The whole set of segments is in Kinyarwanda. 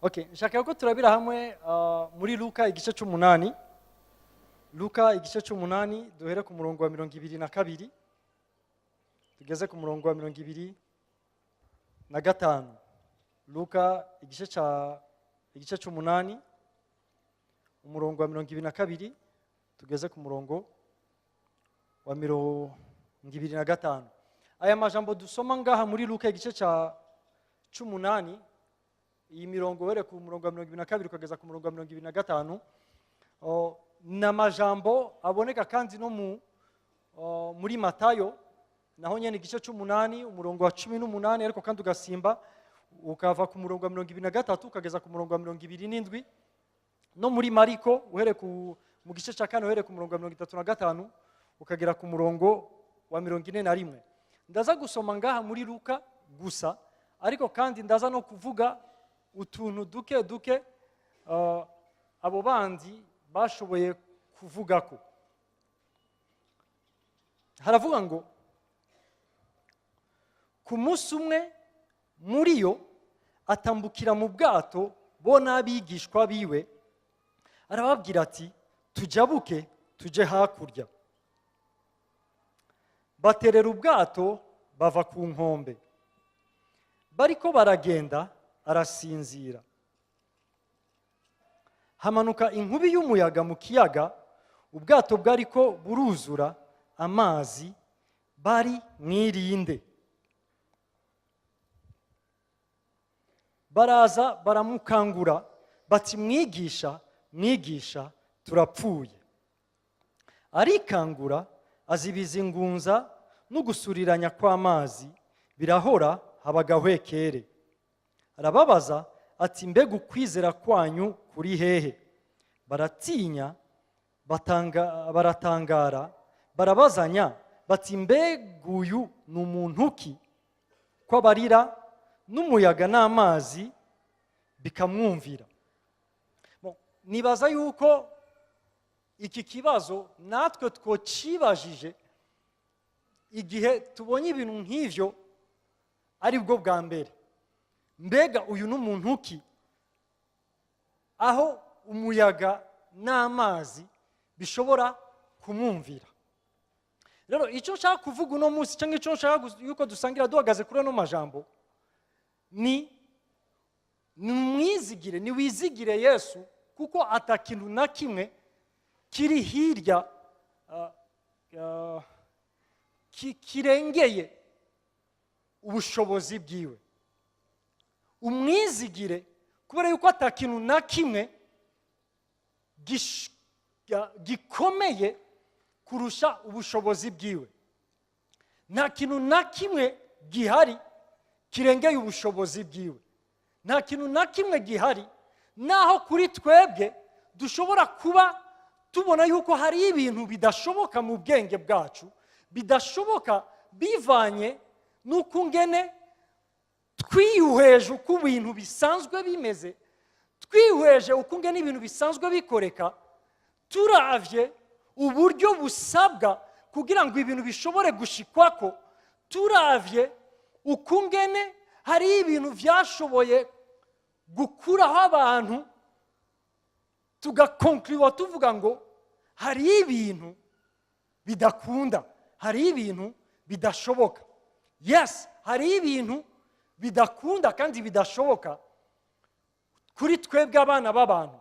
Okay, nshaka ko turabira hamwe muri Luka igice cy'umunani. Luka igice cy'umunani duhere ku murongo wa 22 tugeze ku murongo wa 25. Luka igice cy'umunani umurongo wa 22 tugeze ku murongo wa 25. Aya majambo dusoma ngaha muri Luka igice cy'umunani, iyi mirongo were ku murongo wa 22 kugeza ku murongo wa 25, na majambo aboneka kandi no muri Matayo, naho nyene igice cy'umunani umurongo wa 18, ariko kandi ugasimba ukava ku murongo wa 23 ukageza ku murongo wa 27, no muri Mariko uhere mu gice cya kane uhere ku murongo wa 35 ukagera ku murongo wa 41. Ndaza gusoma ngaha muri Luka gusa, ariko kandi ndaza no kuvuga utuntu duke abo bandi bashoboye kuvuga ko. Haravuga ngo ku munsi umwe muri yo atambukira mu bwato bo n'abigishwa biwe, arababwira ati tujabuke tuje hakurya. Baterera ubwato bava ku nkombe, bariko baragenda arasinzira. Hamanuka inkubi y'umuyaga mu kiyaga, ubwato bwariko buruzura amazi, bari mwirinde. Baraza baramukangura bati mwigisha turapfuye. Arikangura azibiza ingunza no gusuriranya kw'amazi, birahora habagahwekere. Arababaza ati mbega ukwizera kwanyu kuri hehe? Baratinya baratangara, barabazanya bati mbega uyu ni umuntu ki ko abarira n'umuyaga n'amazi bikamwumvira? Nibaza yuko iki kibazo natwe twocibajije igihe tubonye ibintu nk'ivyo ari bwo bwa mbere. Mbega uyu n'umuntu ki aho umuyaga n'amazi bishobora kumwumvira? Rero icyo nshaka kuvuga uno munsi, cyangwa icyo nshaka yuko dusangira duhagaze kuri ano majambo, ni mwizigire, ni wizigire Yesu, kuko atakintu na kimwe kiri hirya kirengeye ubushobozi bwiwe. Umwizigire kubera yuko atakintu na kimwe gikomeye kurusha ubushobozi bwiwe. Nta kintu na kimwe gihari kirengeye ubushobozi bwiwe. Nta kintu na kimwe gihari, naho kuri twebwe dushobora kuba tubona yuko hari ibintu bidashoboka mu bwenge bwacu, bidashoboka bivanye n'ukungene twihweje uko ibintu bisanzwe bimeze, twihweje ukungene ibintu bisanzwe bikoreka, turavye uburyo busabwa kugira ngo ibintu bishobore gushikwako, turavye ukungene hari ibintu vyashoboye gukuraho abantu, tugakonkluwa tuvuga ngo hari ibintu bidakunda, hari ibintu bidashoboka. Yes, hari ibintu bidakunda kandi bidashoboka kuri twebwe abana b'abantu,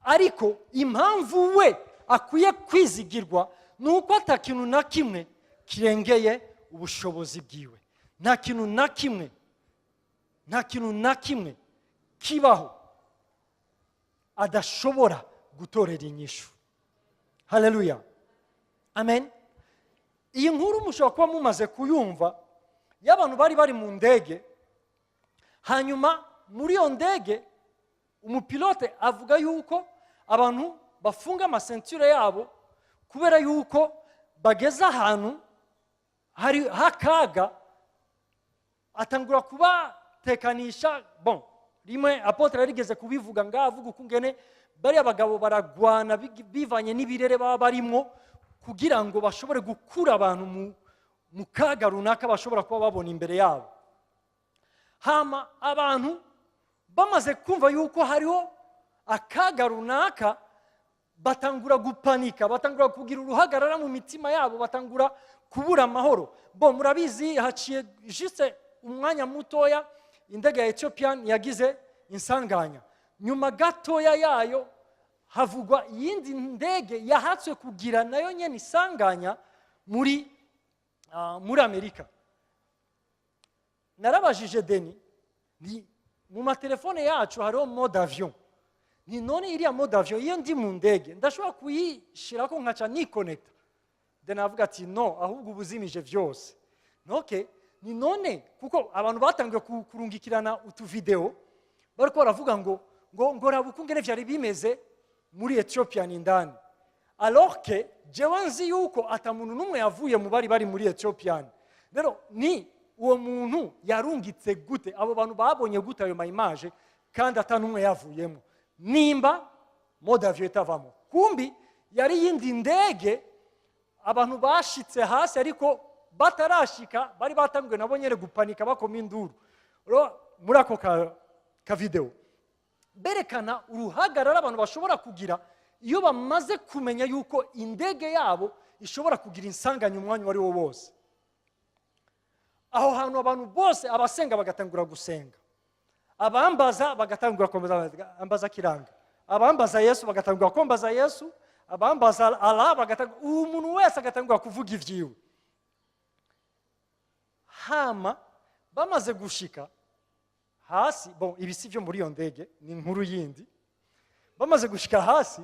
ariko impamvu we akwiye kwizigirwa nuko atakintu na kimwe kirengeye ubushobozi bwiwe. Nta kintu na kimwe kibaho adashobora gutorera inyishu. Haleluya, amen. iyi nkuru mushobora kuba mumaze kuyumva y'abantu bari mu ndege, hanyuma muri iyo ndege umupilote avuga yuko abantu bafunga amasenture yabo kubera yuko bageze ahantu hari hakaga, atangura kubatekanisha. Bon, rimwe apotre yarigeze kubivuga ngavuga ukungene bari abagabo baragwana bivanye n'ibirere baba barimo kugira ngo bashobore gukura abantu mu kaga runaka bashobora kuba babona imbere yabo. Hama abantu bamaze kumva yuko hariho akaga runaka, batangura gupanika, batangura kugira uruhagarara mu mitima yabo, batangura kubura amahoro. Bo murabizi haciye juste umwanya mutoya indege ya Ethiopian yagize insanganya, nyuma gatoya yayo havugwa iyindi ndege yahatswe kugira nayo nyene isanganya muri Amerika. Narabajije Deni, ni mu matelefone yacu hariho mode avion, ni none iriya mode avion iyo ndi mu ndege ndashobora kuyishirako nkaca nikonekta? Deni avuga ati no, ahubwo ubuzimije vyose. Okay, ni none kuko abantu batangiye kurungikirana utuvideo bariko baravuga ngo rabukungene vyari bimeze muri Ethiopian indani, alors que jewe nzi yuko atamuntu numwe yavuye mu bari muri Ethiopian. Rero ni uwo muntu yarungitse gute, abo bantu babonye gute ayo image kandi atanumwe yavuyemo? Nimba mode avion itavamo, kumbi yari yindi ndege abantu bashitse hasi ariko batarashika bari batanguye nabo nyene gupanika bakoma induru. Muri ako ka video berekana uruhagarara abantu bashobora kugira iyo bamaze kumenya yuko indege yabo ishobora kugira insanganya umwanya wari wo wose. Aho hantu abantu bose abasenga bagatangura gusenga, abambaza bagatangura kwambaza kiranga, abambaza Yesu bagatangura kwambaza Yesu, abambaza Allah bagatangura, umuntu wese agatangura kuvuga ivyiwe. Hama bamaze gushika hasi, bon ibisi byo muri iyo ndege ni inkuru yindi. Bamaze gushika hasi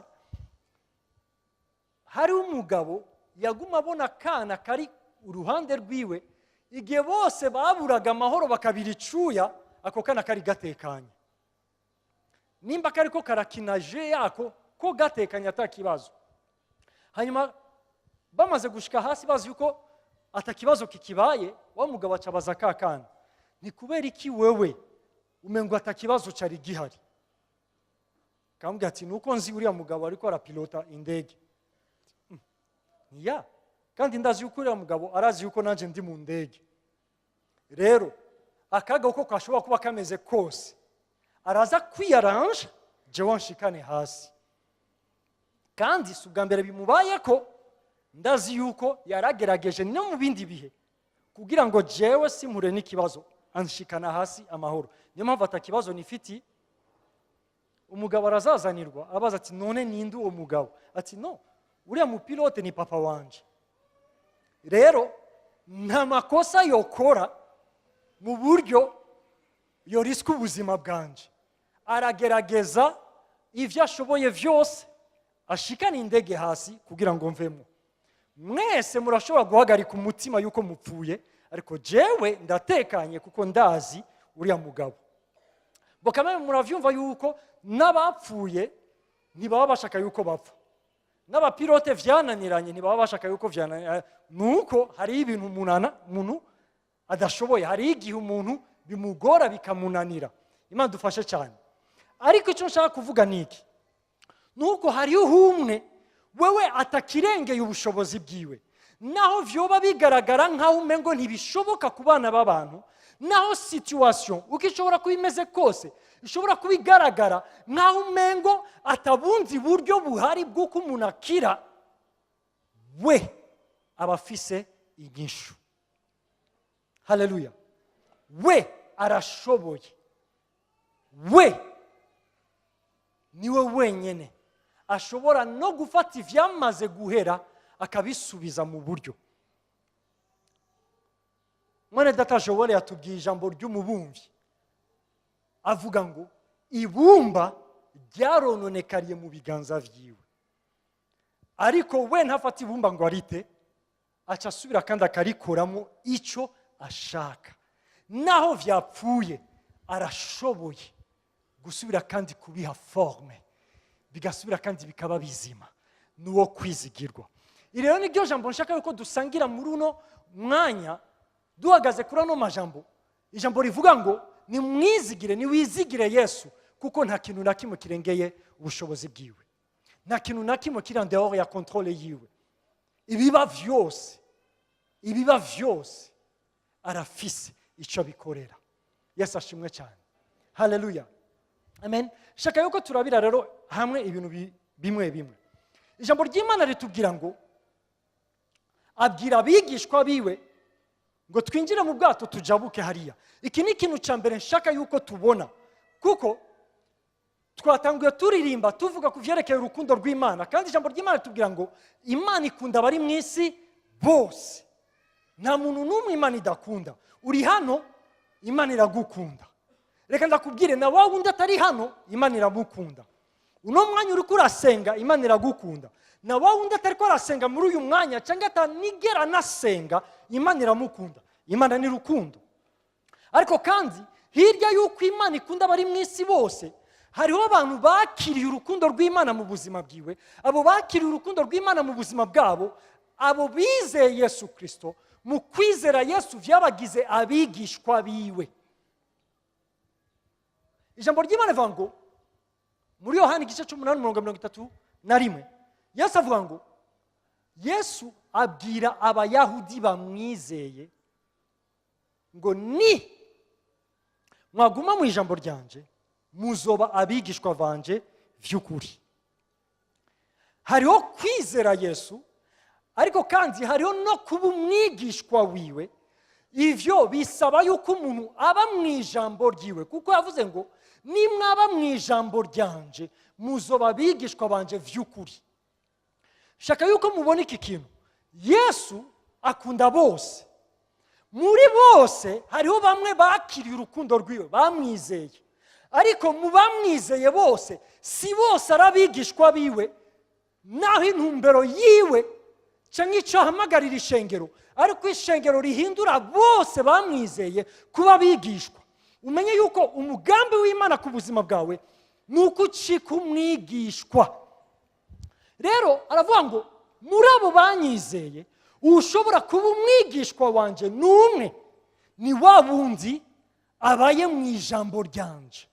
hari umugabo yaguma abona kana kari uruhande rwiwe, igihe bose baburaga amahoro bakabira icuya, ako kana kari gatekanye. Nimba kariko karakinaje yako ko gatekanye atakibazo. Hanyuma bamaze gushika hasi bazi yuko atakibazo kikibaye, wa mugabo acabaza kakana, ni kubera iki wewe umengo atakibazo cari gihari? Kambwira ati nuko nzi uriya mugabo ariko arapilota indege. Ya, kandi ndazi yuko uriya mugabo arazi yuko nanje ndi mu ndege. Rero akaga uko kashobora kuba kameze kose, araza kwiyaranja jewe nshikane hasi. Kandi subwa mbere bimubaye ko ndazi yuko yaragerageje no mu bindi bihe kugira ngo jewe simure n'ikibazo anshikana hasi amahoro. Niyo mpamvu atakibazo nifiti. Umugabo arazazanirwa abaza ati none ninde uwo mugabo? Ati no, uriya mupilote ni papa wanje. Rero nta makosa yokora mu buryo yorisika ubuzima bwanje. Aragerageza ivyo ashoboye vyose ashikana indege hasi kugira ngo mvemo. Mwese murashobora guhagarika umutima yuko mupfuye, ariko jewe ndatekanye kuko ndazi uriya mugabo. Bo kamwe muravyumva yuko n'abapfuye ntibaba bashaka yuko bapfa, n'abapilote vyananiranye ntibaba bashaka yuko vyananiranye. Nuko hari ibintu umuntu adashoboye, hari igihe umuntu bimugora bikamunanira. Imana dufashe cyane. Ariko icyo nshaka kuvuga niki, nuko hari umwe wewe atakirengeye ubushobozi bwiwe, naho vyoba bigaragara nkaho umengo ntibishoboka ku bana b'abantu, naho situation uko ishobora kuba imeze kose ishobora kubigaragara nkaho umengo atabundi buryo buhari bw'uko umuntu akira, we abafise inyishu. Haleluya. We arashoboye, we niwe wenyene ashobora no gufata ivyamaze guhera akabisubiza mu buryo. Mwene data Joel yatubwiye ijambo ry'umubumvyi avuga ngo ibumba ryarononekariye mu biganza vyiwe, ariko we ntafata ibumba ngo arite aca asubira kandi akarikoramo icyo ashaka. Naho vyapfuye arashoboye gusubira kandi kubiha forme, bigasubira kandi bikaba bizima. Nuwo kwizigirwa. Rero niryo jambo nshaka yuko dusangira muri uno mwanya, duhagaze kuri ano majambo. Ijambo rivuga ngo ni mwizigire, ni wizigire Yesu, kuko nta kintu na kimwe kirengeye ubushobozi bwiwe. Nta kintu na kimwe kiri en dehors ya controle yiwe. Ibiba vyose arafise icyo bikorera. Yesu ashimwe cyane. Haleluya. Amen. Shaka yuko turabira rero hamwe ibintu bimwe bimwe. Ijambo ry'Imana ritubwira ngo abwira abigishwa biwe ngo twinjire mu bwato tujabuke hariya. Iki ni ikintu cya mbere nshaka yuko tubona, kuko twatanguye turirimba tuvuga ku vyerekeye urukundo rw'Imana, kandi ijambo ry'Imana ritubwira ngo Imana ikunda abari mu isi bose. Nta muntu n'umwe Imana idakunda. Uri hano, Imana iragukunda. Reka ndakubwire, na wowe undi atari hano, Imana iramukunda. Uno mwanya uri kurasenga, Imana iragukunda. Na wowe undi atari ko arasenga muri uyu mwanya cyangwa atanigera nasenga, Imana iramukunda. Imana ni rukundo. Ariko kandi hirya y'uko Imana ikunda abari mu isi bose, hariho abantu bakiriye urukundo rw'Imana mu buzima bwiwe. Abo bakiriye urukundo rw'Imana mu buzima bwabo, abo bizeye Yesu Kristo. Mu kwizera Yesu vyabagize abigishwa biwe. Ijambo ry'Imana rivuga ngo muri Yohana igice 8:31, Yesu avuga ngo Yesu abwira abayahudi bamwizeye ngo ni mwaguma mu ijambo ryanje muzoba abigishwa banje vy'ukuri. Hariho kwizera Yesu, ariko kandi hariho no kuba umwigishwa wiwe. Ivyo bisaba yuko umuntu aba mu ijambo ryiwe, kuko yavuze ngo nimwaba mu ijambo ryanje muzoba abigishwa banje vy'ukuri. Shaka yuko mubona iki kintu. Yesu akunda bose. Muri bose hariho bamwe bakiriye urukundo rwiwe, bamwizeye. Ariko mu bamwizeye bose, si bose arabigishwa biwe, naho intumbero yiwe cyangwa icyo ahamagarira ishengero, ariko ishengero rihindura bose bamwizeye kuba bigishwa. Umenye yuko umugambi w'Imana ku buzima bwawe ni uko ucika umwigishwa. Rero aravuga ngo muri abo banyizeye ushobora kuba umwigishwa wanje n'umwe, ni wa wundi abaye mu ijambo ryanje.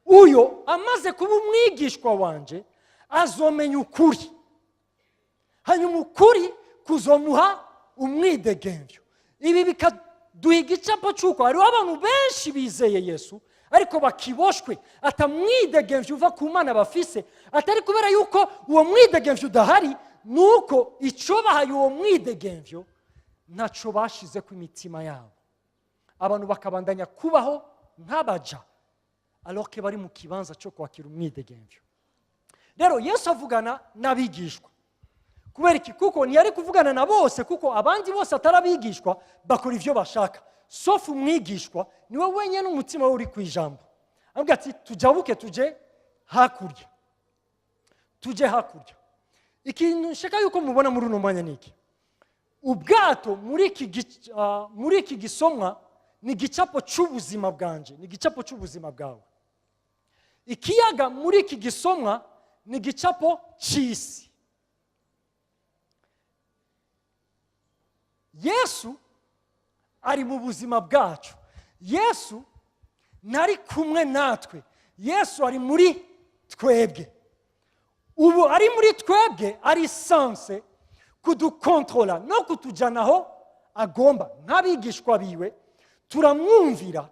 Uyo amaze kuba umwigishwa wanje azomenya ukuri, hanyuma ukuri kuzomuha umwidegemvyo. Ibi bikaduha igicapo cy'uko hariho abantu benshi bizeye Yesu ariko bakiboshwe, atamwidegemvyo uva ku Mana bafise, atari kubera yuko uwo mwidegemvyo udahari, nuko icyo bahaye uwo mwidegemvyo ntaco bashize ku imitima yabo. Abantu bakabandanya kubaho nk'abaja alors que bari mu kibanza cyo kwakira umwidegemvyo. Rero Yesu avugana n'abigishwa. Kubera iki? Kuko ntiyari kuvugana na bose, kuko abandi bose atarabigishwa bakora ivyo bashaka. Sauf umwigishwa niwe wenyine umutima we uri ku ijambo. Avuga ati tujabuke tuje hakurya. Tuje hakurya. Ikintu nshaka yuko mubona muri uno mwanya niki. Ubwato muri iki gisomwa ni gicapo cy'ubuzima bwanje, ni gicapo cy'ubuzima bwawe. Ikiyaga muri iki gisomwa ni gicapo cy'isi. Yesu ari mu buzima bwacu. Yesu nari kumwe natwe. Yesu ari muri twebwe. Ubu ari muri twebwe ari sanse kudukontrola no kutujanaho agomba. Nk'abigishwa biwe turamwumvira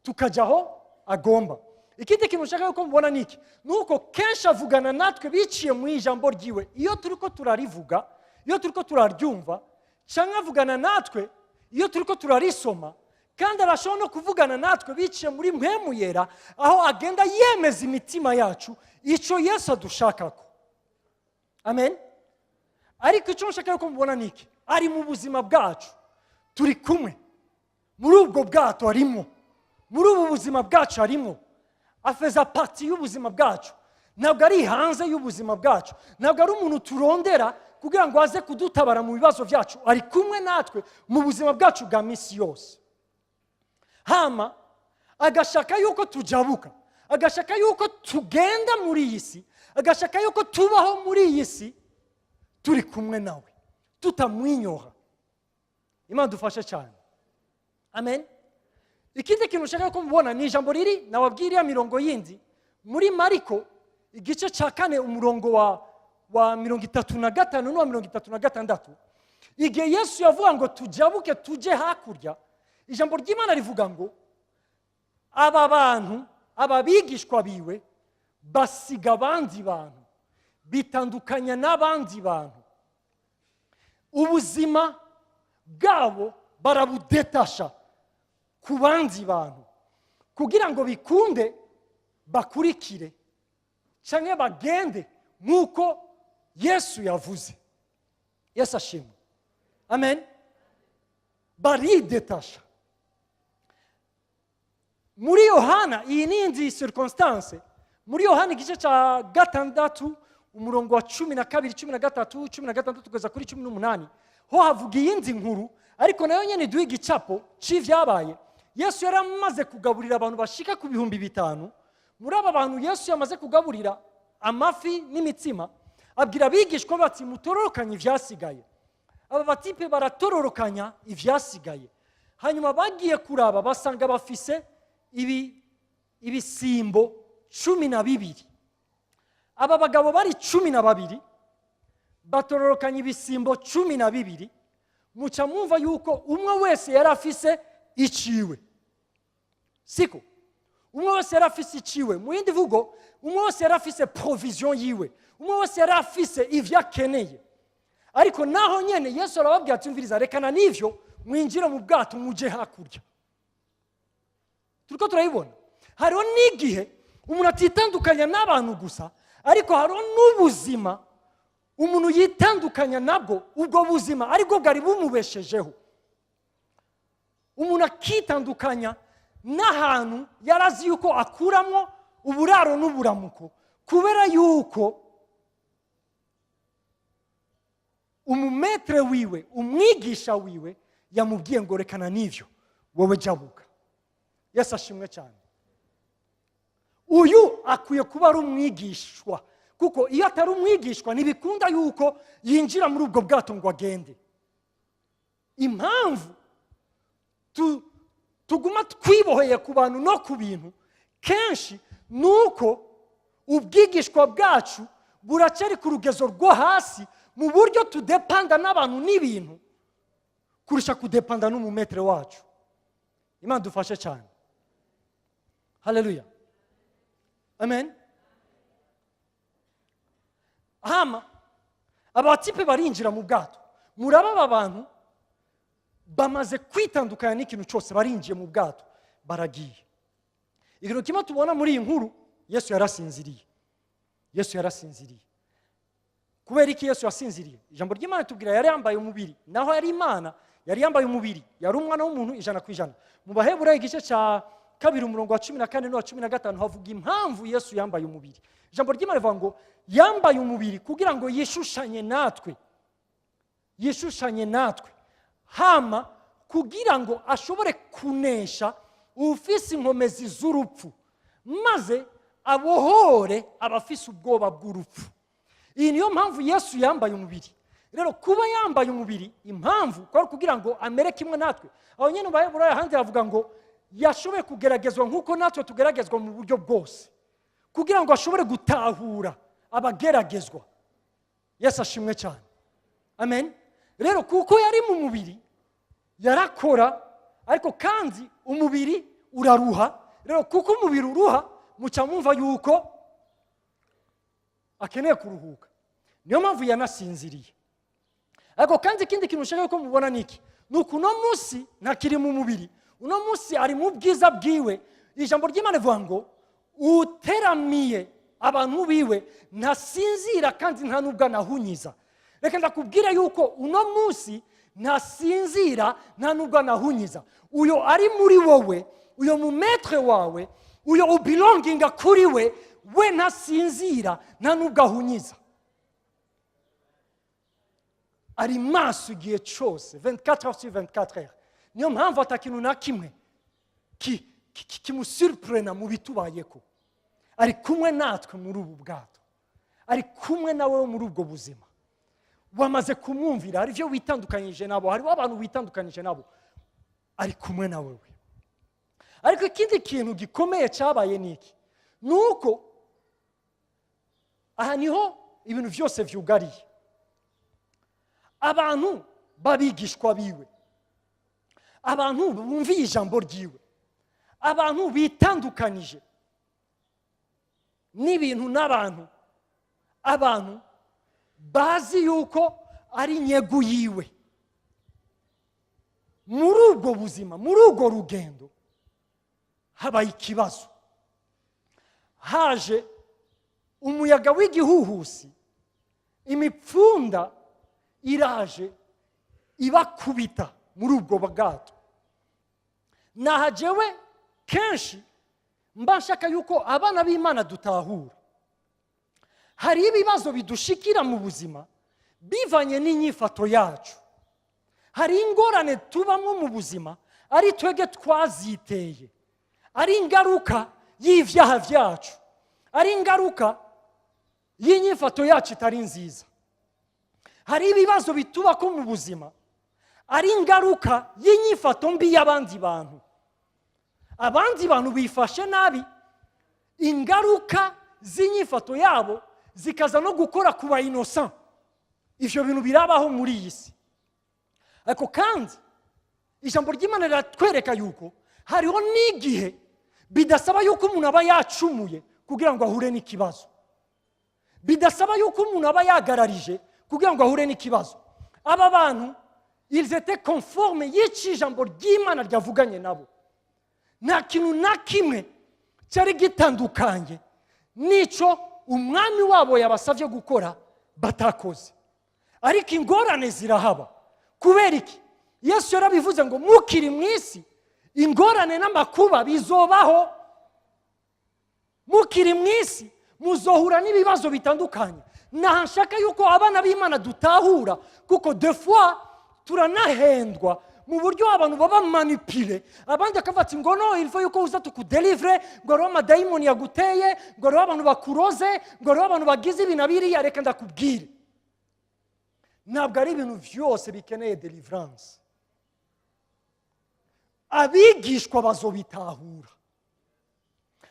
tukajaho agomba. Ikindi kintu nshaka yuko mubona niki, nuko kenshi avugana natwe biciye mu ijambo ryiwe. Iyo turiko turarivuga, iyo turiko turaryumva, cyangwa avugana natwe iyo turiko turarisoma, kandi arashobora no kuvugana natwe biciye muri mpemu yera, aho agenda yemeza imitima yacu icyo Yesu adushakako. Amen. Ariko icyo nshaka yuko mubona niki, ari mu buzima bwacu, turi kumwe muri ubwo bwato arimo, muri ubu buzima bwacu arimo, afeza parti y'ubuzima bwacu. Ntabwo ari hanze y'ubuzima bwacu, ntabwo ari umuntu turondera kugira ngo aze kudutabara mu bibazo byacu, ari kumwe natwe mu buzima bwacu bwa minsi yose. Hama agashaka yuko tujabuka, agashaka yuko tugenda muri iyi si, agashaka yuko tubaho muri iyi si turi kumwe nawe, tutamwinyoha. Imana dufashe cyane. Amen. Ikindi kintu ushaka ko mubona ni ijambo riri nawabwiriye mirongo yindi muri Mariko igice cya 4 umurongo wa 35 n'uwa 36. Igihe Yesu yavuga ngo tujabuke tuje hakurya, ijambo ry'Imana rivuga ngo aba bantu, ababigishwa biwe basiga abandi bantu, bitandukanya n'abandi bantu. Ubuzima bwabo barabudetasha ku bandi bantu kugira ngo bikunde bakurikire cyangwa bagende nk'uko Yesu yavuze. Yesu ashimwe. Amen. Baridetasha. Muri Yohana, iyi ni indi circonstance, muri Yohana igice cya 6 umurongo wa 12, 13, 16 kugeza kuri 18, ho havuga iyindi nkuru, ariko nayo nyene duha igicapo c'ivyabaye. Yesu yari amaze kugaburira abantu bashika ku 5,000. Muri aba bantu Yesu yamaze kugaburira amafi n'imitsima, abwira abigishwa bati mutororokanye ivyasigaye. Aba batipe baratororokanya ivyasigaye. Hanyuma bagiye kuraba basanga bafise ibisimbo 12. Aba bagabo bari 12 batororokanya ibisimbo 12. Muca mwumva yuko umwe wese yari afise iciwe. Siko umwe wese yari afise iciwe. Mu yindi vugo, umwe wese yari afise provision yiwe, umwe wese yari afise ivyo akeneye. Ariko naho nyene Yesu arababwira ati mviriza, rekana n'ivyo mwinjire mu bwato muje hakurya. Turiko turayibona. Hariho n'igihe umuntu atitandukanya n'abantu gusa, ariko hariho n'ubuzima umuntu yitandukanya nabwo, ubwo buzima ariko bwari bumubeshejeho. Umuntu akitandukanya n'ahantu yarazi yuko akuramwo uburaro n'uburamuko, kubera yuko umumetre wiwe, umwigisha wiwe yamubwiye ngo rekana n'ivyo wowe jabuka. Yesu ashimwe cyane. Uyu akwiye kuba ari umwigishwa, kuko iyo atari umwigishwa ntibikunda yuko yinjira muri ubwo bwato ngo agende. Impamvu tuguma twiboheye ku bantu no ku bintu kenshi nuko ubwigishwa bwacu buracari ku rugezo rwo hasi, mu buryo tudepanda n'abantu n'ibintu kurusha kudepanda n'umumetre wacu. Imana dufashe cyane. Haleluya. Amen. Hama abatipe barinjira mu bwato. Muraba aba bantu bamaze kwitandukanya n'ikintu cyose, barinjiye mu bwato baragiye. Ikintu kimwe tubona muri iyi nkuru, Yesu yarasinziriye. Yesu yarasinziriye. Kubera iki Yesu yasinziriye? Ijambo ry'Imana tubwira yari yambaye umubiri, naho yari Imana yari yambaye umubiri, yari umwana w'umuntu 100%. Mu Baheburayo igice cya 2 umurongo wa 14 n'uwa 15 havuga impamvu Yesu yambaye umubiri. Ijambo ry'Imana rivuga ngo yambaye umubiri kugira ngo yishushanye natwe. Yishushanye natwe. Hama kugira ngo ashobore kunesha ufise inkomezi z'urupfu, maze abohore abafise ubwoba bw'urupfu. Iyi niyo mpamvu Yesu yambaye umubiri. Rero kuba yambaye umubiri, impamvu kwa kugira ngo amere kimwe natwe. Aho nyene Baheburayo handi havuga ngo yashoboye kugeragezwa nk'uko natwe tugeragezwa mu buryo bwose, kugira ngo ashobore gutahura abageragezwa. Yesu ashimwe cyane. Amen. Rero kuko yari mu mubiri yarakora, ariko kandi umubiri uraruha. Rero kuko umubiri uruha, muca mwumva yuko akeneye kuruhuka. Niyo mpamvu yanasinziriye. Ariko kandi ikindi kintu ushaka ko mubona niki, nuko uno munsi ntakiri mu mubiri, uno munsi ari mu bwiza bwiwe. Ijambo ry'Imana rivuga ngo uteramiye abantu biwe ntasinzira kandi nta nubwo anahunyiza. Reka ndakubwira yuko uno munsi ntasinzira nta nubwo anahunyiza. Uyo ari muri wowe, uyo mumetre wawe, uyo ubelonginga kuri we ntasinzira nta nubwo ahunyiza. ari maso igihe cyose 24 heures sur 24 heures. Niyo mpamvu atakintu na kimwe kimusurprena mu bitubayeko. Ari kumwe natwe muri ubu bwato, ari kumwe nawe muri ubwo buzima. Wamaze kumwumvira, hari ibyo witandukanyije nabo, hariho abantu witandukanyije nabo, ari kumwe nawe we. Ariko ikindi kintu gikomeye cyabaye niki, nuko aha niho ibintu byose vyugariye. Abantu babigishwa biwe, abantu bumviye ijambo ryiwe, abantu bitandukanije n'ibintu n'abantu, abantu bazi yuko ari nyegu yiwe. Muri ubwo buzima, muri ubwo rugendo habaye ikibazo. Haje umuyaga w'igihuhusi, imipfunda iraje ibakubita muri ubwo bwato. Nahajewe kenshi mba nshaka yuko abana b'Imana dutahura. Hari ibibazo bidushikira mu buzima bivanye n'inyifato yacu. Hari ingorane tubamwo mu buzima ari twege twaziteye, ari ingaruka y'ivyaha vyacu, ari ingaruka y'inyifato yacu itari nziza. Hari ibibazo bitubako mu buzima ari ingaruka y'inyifato mbi y'abandi bantu. Abandi bantu bifashe nabi, ingaruka z'inyifato yabo zikaza no gukora kuba innocent. Ivyo bintu birabaho muri iyi si. Ariko kandi ijambo ry'Imana riratwereka yuko hariho n'igihe bidasaba yuko umuntu aba yacumuye kugira ngo ahure n'ikibazo. Bidasaba yuko umuntu aba yagararije kugira ngo ahure n'ikibazo. Aba bantu ils étaient conformes y'iki ijambo ry'Imana ryavuganye nabo. Nta kintu na kimwe cyari gitandukanye nico umwami wabo yabasavye gukora batakoze. Ariko ingorane zirahaba. Kubera iki? Yesu yarabivuze ngo mukiri mwisi ingorane n'amakuba bizobaho. Mukiri mwisi muzohura n'ibibazo bitandukanye. Nahashaka yuko abana b'Imana dutahura, kuko deux fois turanahendwa mu buryo abantu baba manipule. Abandi akafata ngo no, il faut yuko uza tukudelivre, ngo ro amadayimoni yaguteye, ngo ro abantu bakuroze, ngo ro abantu bagize ibinabiri yareka ndakubwire. Ntabwo ari ibintu byose bikeneye deliverance. Abigishwa bazobitahura,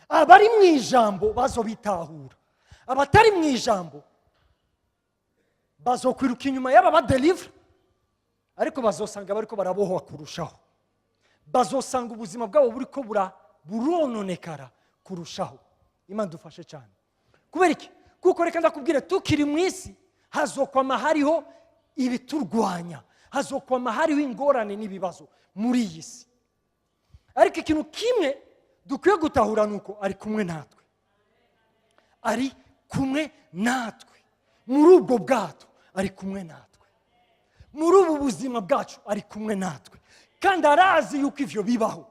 abari mu ijambo bazobitahura, abatari mu ijambo bazokwiruka inyuma y'aba badelivre, ariko bazosanga bariko barabohwa kurushaho. Bazosanga ubuzima bwabo buriko burononekara kurushaho. Imana dufashe cyane. Kubera iki? Kuko reka ndakubwire, tukiri mu isi hazokwama hariho ibiturwanya, hazokwama hariho ingorane n'ibibazo muri iyi si. Ariko ikintu kimwe dukwiye gutahura nuko ari kumwe natwe. Ari kumwe natwe muri ubwo bwato, ari kumwe natwe muri ubu buzima bwacu, ari kumwe natwe. Kandi arazi yuko ivyo bibaho,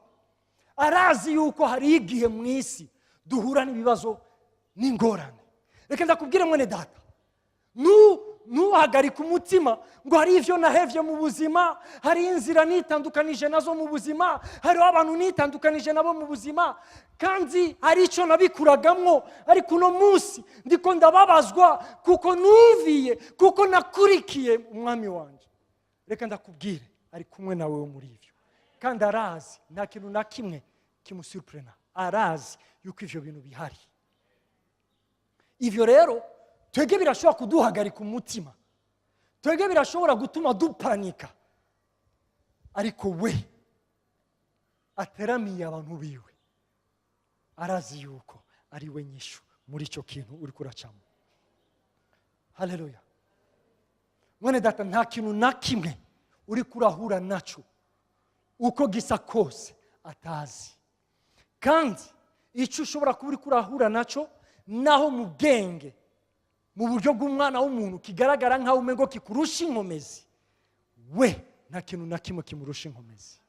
arazi yuko hari igihe mu isi duhura n'ibibazo n'ingorane. Reka ndakubwire mwene data, nuhagarika umutima ngo hari ivyo nahevye mu buzima, hari inzira nitandukanije nazo mu buzima, hari abantu nitandukanije nabo mu buzima, kandi hari ico nabikuragamwo, ariko uno munsi ndiko ndababazwa kuko nuviye, kuko nakurikiye umwami wanje. Reka ndakubwire, ari kumwe nawe muri ivyo, kandi arazi nta kintu na kimwe kimusurprena. Arazi yuko ivyo bintu bihari. Ivyo rero twege birashobora kuduhagarika umutima, twege birashobora gutuma dupanika, ariko we ateramiye abantu biwe, arazi yuko ari we nyishu muri icyo kintu uri kuracamo. Haleluya. Mwene data, nta kintu na kimwe uri kurahura naco uko gisa kose atazi. Kandi icyo ushobora kuba uri kurahura naco naho mu bwenge, mu buryo bw'umwana w'umuntu kigaragara nkaho umengo kikurusha inkomezi, we nta kintu na kimwe kimurusha inkomezi.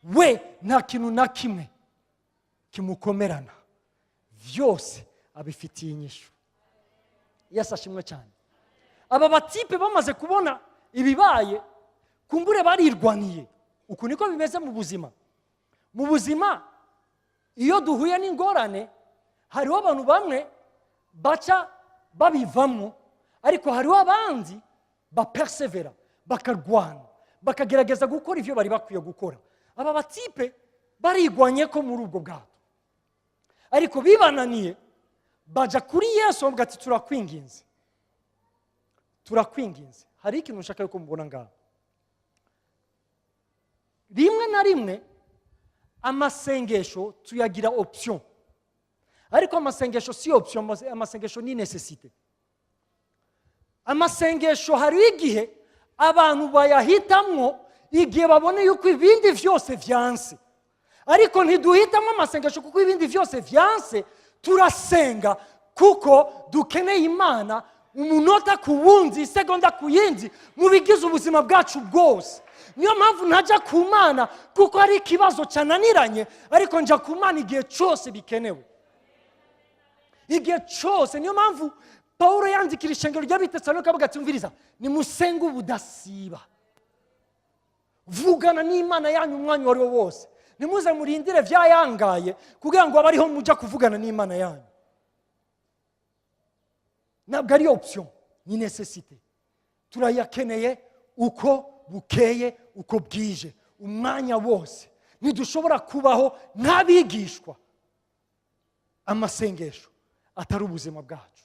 We nta kintu na kimwe kimukomerana, vyose abifitiye inyishu. Yesu ashimwe cyane. Aba batipe bamaze kubona ibibaye kumbure barirwaniye. Uku niko bimeze mu buzima. Mu buzima iyo duhuye n'ingorane hariho abantu bamwe baca babivamo, ariko hariho abandi bapersevera, bakarwana, bakagerageza gukora ivyo bari bakwiye gukora. Aba batipe barigwanye ko muri ubwo bwato, ariko bibananiye baja kuri Yesu bavuga ati turakwinginze, turakwinginze. Hari ikintu nshaka yuko mubona ngaho. Rimwe na rimwe amasengesho tuyagira option, ariko amasengesho si option, amasengesho ni necessite. Amasengesho hari igihe abantu bayahitamwo igihe babone yuko ibindi vyose vyanse, ariko ntiduhitamo amasengesho kuko ibindi vyose vyanse. Turasenga kuko dukeneye Imana umunota ku wundi, isegonda ku yindi, mu bigize ubuzima bwacu bwose. Niyo mpamvu ntajya ku Mana kuko ari ikibazo cyananiranye, ariko njya ku Mana igihe cyose bikenewe, igihe cyose. Niyo mpamvu Pawulo yandikira ishengero ry'Abitesalonika avuga ati umviriza, nimusenge ubudasiba, vugana n'Imana yanyu umwanya wari wo wose, nimuze murindire vyayangaye kugira ngo abariho mujya kuvugana n'Imana yanyu. Ntabwo ari option, ni necessite. Turayakeneye uko bukeye uko bwije, umwanya wose. Ntidushobora kubaho nk'abigishwa amasengesho atari ubuzima bwacu.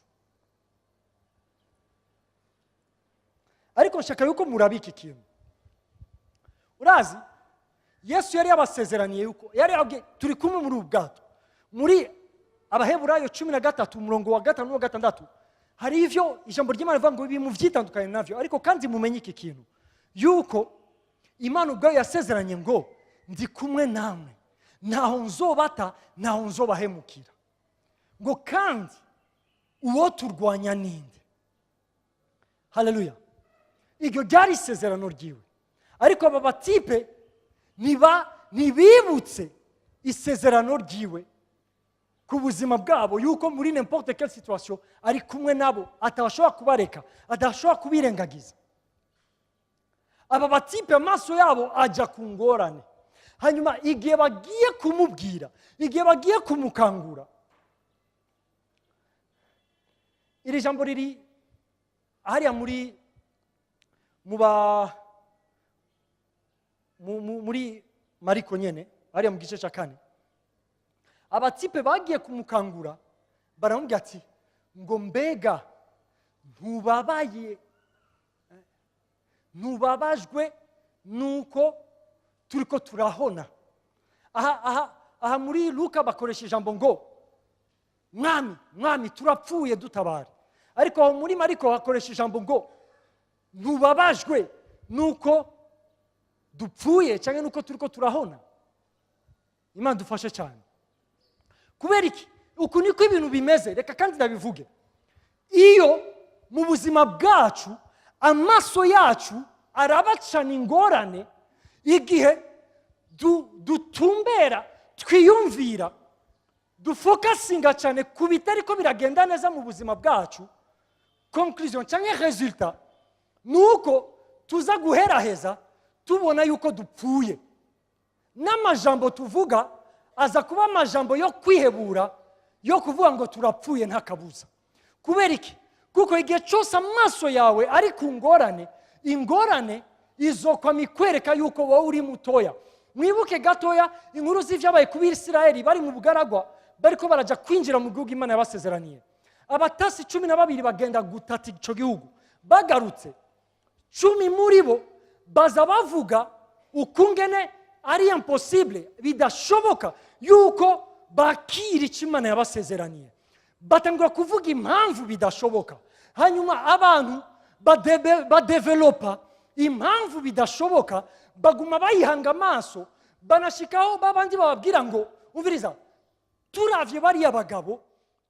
Ariko nshaka yuko murabika ikintu. Urazi Yesu yari yabasezeraniye yuko yari yabwiye turi kumwe muri ubwato. Muri Abaheburayo 13 umurongo wa 5 no 6 hari ivyo ijambo ry'Imana rivuga ngo bimu vyitandukanye navyo, ariko kandi mumenye iki kintu yuko Imana ubwayo yasezeranye ngo ndi kumwe namwe, ntaho nzobata, ntaho nzobahemukira. Ngo kandi uwo turwanya ninde. Haleluya. Iryo ryari isezerano ryiwe, ariko aba batipe ntibibutse isezerano ryiwe ku buzima bwabo yuko muri n'importe quelle situation ari kumwe nabo, atashobora kubareka, adashobora kubirengagiza. Aba batipe amaso yabo ajya ku ngorane, hanyuma igihe bagiye kumubwira, igihe bagiye kumukangura, iri jambo riri hariya muri Mariko nyene hariya mu gice cya 4. Abatipe bagiye kumukangura baramubwira ati ngo mbega ntubabajwe nuko turiko turahona. Aha muri Luka bakoresha ijambo ngo mwami turapfuye dutabare, ariko aho muri Mariko bakoresha ijambo ngo ntubabajwe nuko dupfuye cyangwa nuko turiko turahona. Imana dufashe cyane. Kubera iki? Uku niko ibintu bimeze. Reka kandi ndabivuge, iyo mu buzima bwacu amaso yacu arabacana ingorane, igihe dutumbera twiyumvira dufokasinga cyane ku bitariko biragenda neza mu buzima bwacu, conclusion cyangwa resultat nuko tuza guheraheza tubona yuko dupfuye. N'amajambo tuvuga aza kuba amajambo yo kwihebura, yo kuvuga ngo turapfuye nta kabuza. Kubera iki? Kuko igihe cyose amaso yawe ari ku ngorane, ingorane izokwa mikwereka yuko wowe uri mutoya. Mwibuke gatoya inkuru z'ivyabaye ku Bisirayeli bari mu bugaragwa, bariko baraja kwinjira mu gihugu Imana yabasezeraniye. Abatasi 12 bagenda gutata ico gihugu, bagarutse 10 muri bo baza bavuga ukungene ari impossible, bidashoboka yuko bakira icyo Imana yabasezeraniye. Batangura kuvuga impamvu bidashoboka, hanyuma abantu badevelopa impamvu bidashoboka, baguma bayihanga amaso, banashikaho babandi bababwira ngo umviriza, turavye bariya bagabo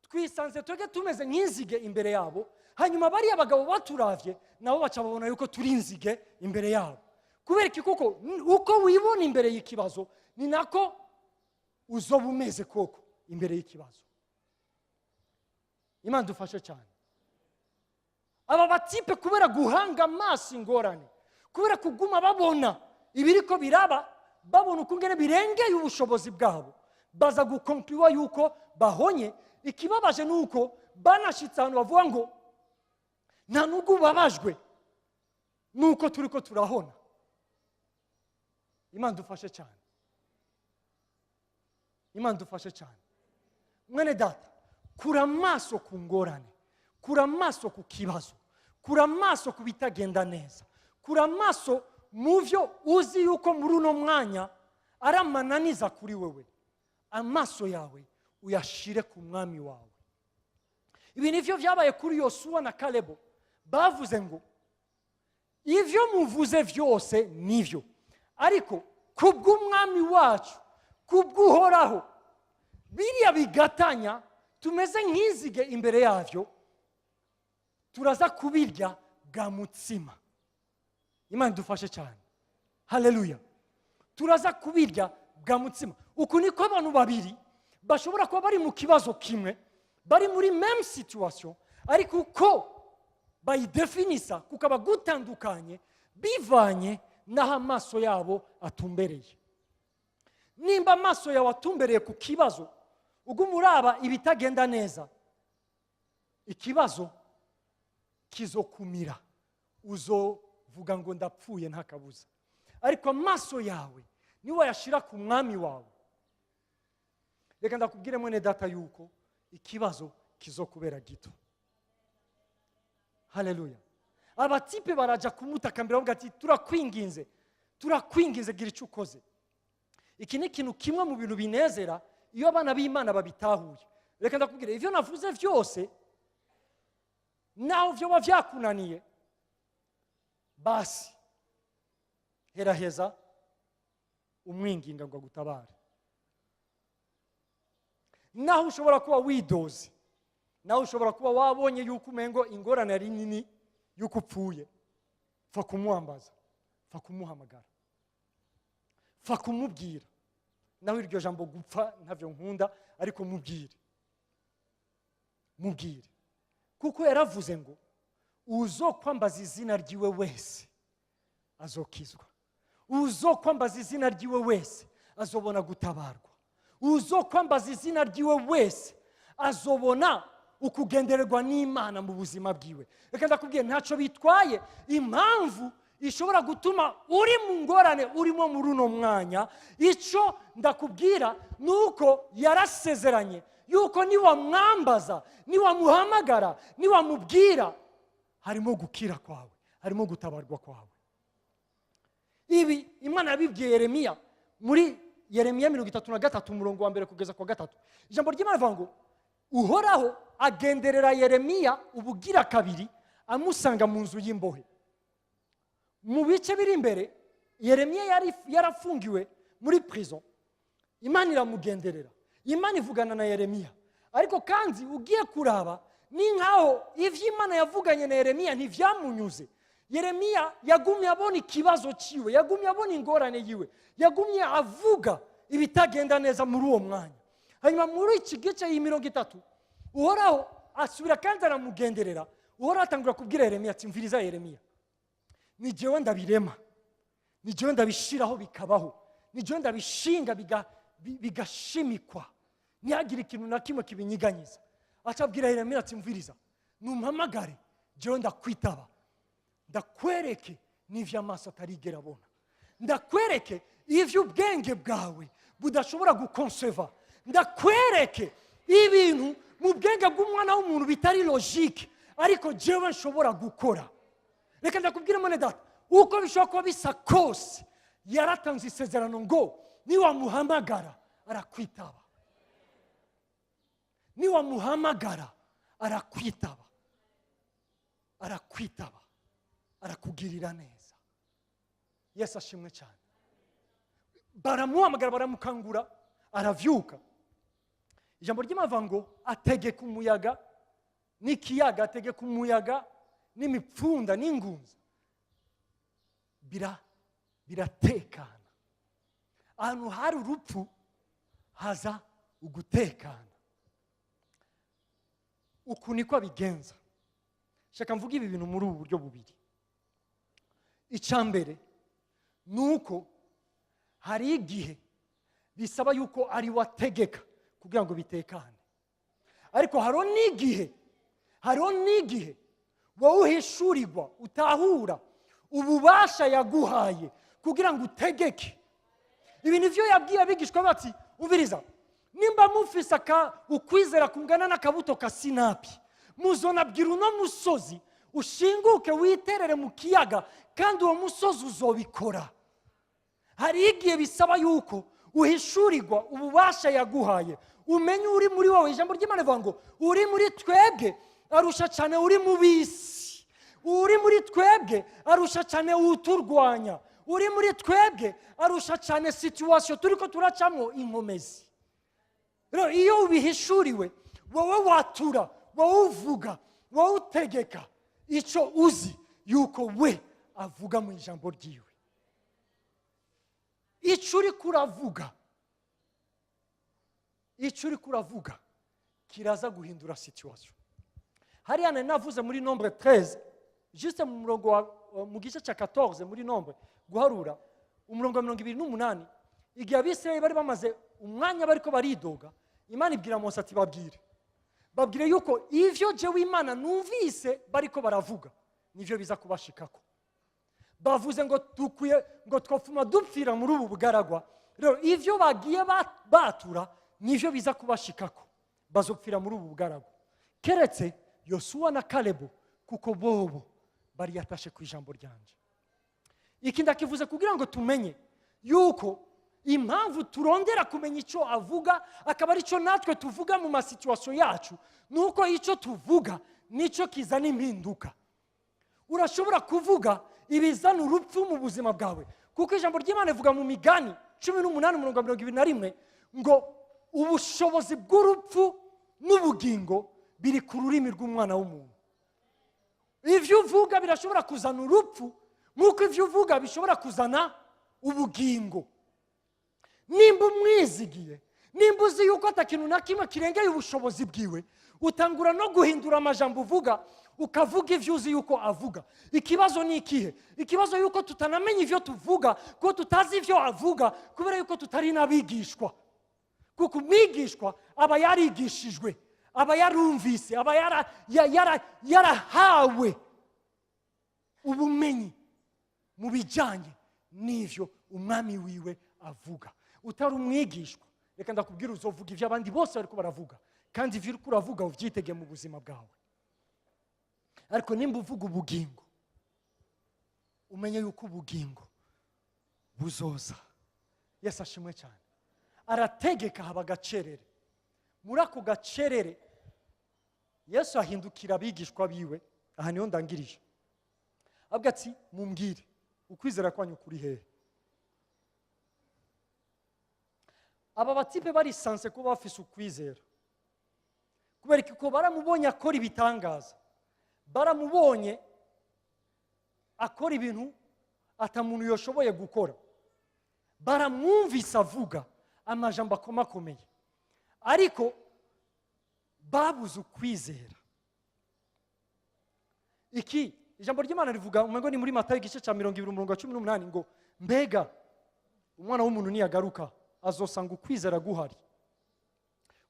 twisanze twege tumeze nk'inzige imbere yabo, hanyuma bariya bagabo baturavye nabo baca babona yuko turi inzige imbere yabo. Kubera iki? Kuko uko wibona imbere y'ikibazo ni nako uzoba umeze koko imbere y'ikibazo. Imana dufashe cyane. Aba batipe kubera guhanga amaso ingorane, kubera kuguma babona ibiriko biraba, babona ukungene birengeye ubushobozi bwabo, baza gukonkluwa yuko bahonye. Ikibabaje nuko banashitse ahantu bavuga ngo nta nubwo babajwe nuko turiko turahona. Imana dufashe cyane, Imana dufashe cyane. Mwene data, kura amaso ku ngorane, kura amaso ku kibazo, kura amaso ku bitagenda neza, kura amaso mu byo uzi yuko muri uno mwanya ari amananiza kuri wewe. Amaso yawe uyashire ku mwami wawe. Ibi nivyo vyabaye kuri Yosuwa na Kalebo. Bavuze ngo ivyo muvuze vyose nivyo, ariko kubw'umwami wacu, kubw'uhoraho, biriya bigatanya tumeze nk'inzige imbere yavyo, turaza kubirya bwa mutsima. Imana dufashe cyane. Haleluya. Turaza kubirya bwa mutsima. Uku niko abantu babiri bashobora kuba bari mu kibazo kimwe, bari muri même situation, ariko uko bayidefinisa kukaba gutandukanye bivanye n'aho amaso yabo atumbereye. Nimba amaso yawe atumbereye ku kibazo, ugumuraba ibitagenda neza, ikibazo kizokumira, uzovuga ngo ndapfuye nta kabuza. Ariko amaso yawe niwe yashira ku mwami wawe, reka ndakubwire mwene data yuko ikibazo kizokubera gito. Haleluya. Abatipe baraja kumutakambira bavuga ati turakwinginze gira icyo ukoze. Iki ni ikintu kimwe mu bintu binezera iyo abana b'Imana babitahuye. Reka ndakubwire ivyo navuze vyose, naho vyo bavyakunaniye, basi heraheza umwinginga ngo agutabare. Naho ushobora kuba widoze, naho ushobora kuba wabonye yuko umengo ingorane ari nini yuko upfuye, fa kumuhambaza, fa kumuhamagara, fa kumubwira. Naho iryo jambo gupfa ntavyo nkunda, ariko mubwire, kuko yaravuze ngo uzokwambaza izina ryiwe wese azokizwa, uzokwambaza izina ryiwe wese azobona gutabarwa, uzokwambaza izina ryiwe wese azobona ukugendererwa n'Imana mu buzima bwiwe. Reka ndakubwiye ntacyo bitwaye impamvu ishobora gutuma uri mu ngorane urimo muri uno mwanya. Icyo ndakubwira nuko yarasezeranye yuko niwamwambaza, niwamuhamagara, niwamubwira, harimo gukira kwawe, harimo gutabarwa kwawe. Ibi Imana yabibwiye Yeremiya muri Yeremiya 33 umurongo wa mbere kugeza kwa 3. Ijambo ry'Imana rivuga ngo Uhoraho agenderera Yeremiya ubugira kabiri amusanga mu nzu y'imbohe. Mu bice biri imbere Yeremiya yarafungiwe muri prison. Imana iramugenderera, Imana ivugana na Yeremiya. Ariko kandi ugiye kuraba ni nkaho ivyo Imana yavuganye na Yeremiya ntivyamunyuze. Yeremiya yagumye abona ikibazo ciwe, yagumye abona ingorane yiwe, yagumye avuga ibitagenda neza muri uwo mwanya. Hanyuma muri iki gice y'30 Uhoraho asubira kandi aramugenderera. Uhoraho atangura kubwira Yeremiya ati mviriza Yeremiya, ni jewe ndabirema, ni jewe ndabishiraho bikabaho, ni jewe ndabishinga bigashimikwa, ntihagire ikintu na kimwe kibinyiganyiza. Acabwira Yeremiya ati mviriza, numpamagare jewe ndakwitaba, ndakwereke n'ivyo amaso atarigera abona, ndakwereke ivyo ubwenge bwawe budashobora gukonseva, ndakwereke ibintu mu bwenge bw'umwana w'umuntu bitari logique, ariko jewe nshobora gukora. Reka ndakubwire mwene data, uko bishobora kuba bisa kose, yaratanze isezerano ngo niwamuhamagara arakwitaba, niwamuhamagara arakwitaba, arakwitaba, arakugirira neza. Yesu ashimwe cyane. Baramuhamagara, baramukangura, aravyuka. Ijambo ry'Imana ngo ategeka umuyaga n'ikiyaga, ategeka umuyaga n'imipfunda n'ingunza, biratekana. Ahantu hari urupfu haza ugutekana. Uku niko abigenza. Shaka mvuga ibi bintu muri ubu buryo bubiri. icyambere nuko hari igihe bisaba yuko ari wategeka kugira ngo bitekane, ariko hariho n'igihe wowe uhishurirwa utahura ububasha yaguhaye kugira ngo utegeke. Ibi nivyo yabwiye abigishwa bati, umviriza, nimba mufise ukwizera kungana n'akabuto ka sinapi, muzonabwira uno musozi ushinguke witerere mu kiyaga, kandi uwo musozi uzobikora. Hari igihe bisaba yuko uhishurirwa ububasha yaguhaye, umenye uri muri wowe. Ijambo ry'Imana rivuga ngo uri muri twebwe arusha cyane uri mu bisi, uri muri twebwe arusha cyane uturwanya, uri muri twebwe arusha cyane situation turiko turacamo inkomezi. Rero iyo ubihishuriwe, wowe watura, wowe uvuga, wowe utegeka icyo uzi yuko we avuga mu ijambo ryiwe. Icyo uri kuravuga kiraza guhindura situation. Hariya navuze muri nombre 13, juste mu murongo mu gice cya 14 muri nombre guharura umurongo wa 28, igihe Abisirayeli bari bamaze umwanya bariko baridoga, Imana ibwira Mose ati babwire yuko ivyo jewe Imana numvise bariko baravuga nivyo biza kubashikako. Bavuze ngo twofuma dupfira muri ubu bugaragwa, rero ivyo bagiye batura nivyo biza kubashikako, bazopfira muri ubu bugaragwa, keretse Yosuwa na Kalebu, kuko bobo bari yatashe ku ijambo ryanje. Iki ndakivuze kugira ngo tumenye yuko impamvu turondera kumenya icyo avuga akaba ari cyo natwe tuvuga mu masituwasiyo yacu, nuko icyo tuvuga nicyo kizana impinduka. Urashobora kuvuga ibizana urupfu mu buzima bwawe, kuko ijambo ry'Imana rivuga mu Migani 18:21 ngo ubushobozi bw'urupfu n'ubugingo biri ku rurimi rw'umwana w'umuntu. Ivyo uvuga birashobora kuzana urupfu, nk'uko ivyo uvuga bishobora kuzana ubugingo. Nimba umwizigiye, nimba uzi yuko atakintu na kimwe kirengeye ubushobozi bwiwe, utangura no guhindura amajambo uvuga, ukavuga ivyo uzi yuko avuga. Ikibazo ni ikihe? Ikibazo yuko tutanamenya ivyo tuvuga, ko tutazi ivyo avuga, kubera yuko tutari n'abigishwa. Kuko umwigishwa aba yarigishijwe, aba yarumvise, aba yarahawe ubumenyi mu bijyanye n'ivyo umwami wiwe avuga. Utari umwigishwa, reka ndakubwira uzovuga ivyo abandi bose bariko baravuga, kandi ivyo uriko uravuga uvyitege mu buzima bwawe. Ariko nimba uvuga ubugingo, umenye yuko ubugingo buzoza. Yesu ashimwe cyane. Arategeka haba gacerere. Muri ako gacerere Yesu ahindukira abigishwa biwe, aha niho ndangirije, avuga ati mumbwire ukwizera kwanyu kuri hehe. Aba batipe barisanse ko bafise ukwizera, kubera ko baramubonye akora ibitangaza, baramubonye akora ibintu atamuntu yoshoboye gukora, baramwumvise avuga amajambo akomakomeye, ariko babuze ukwizera. Iki ijambo ry'Imana rivuga umengo ni muri Matayo igice cya 20:18 ngo mbega umwana w'umuntu niyagaruka azosanga ukwizera guhari.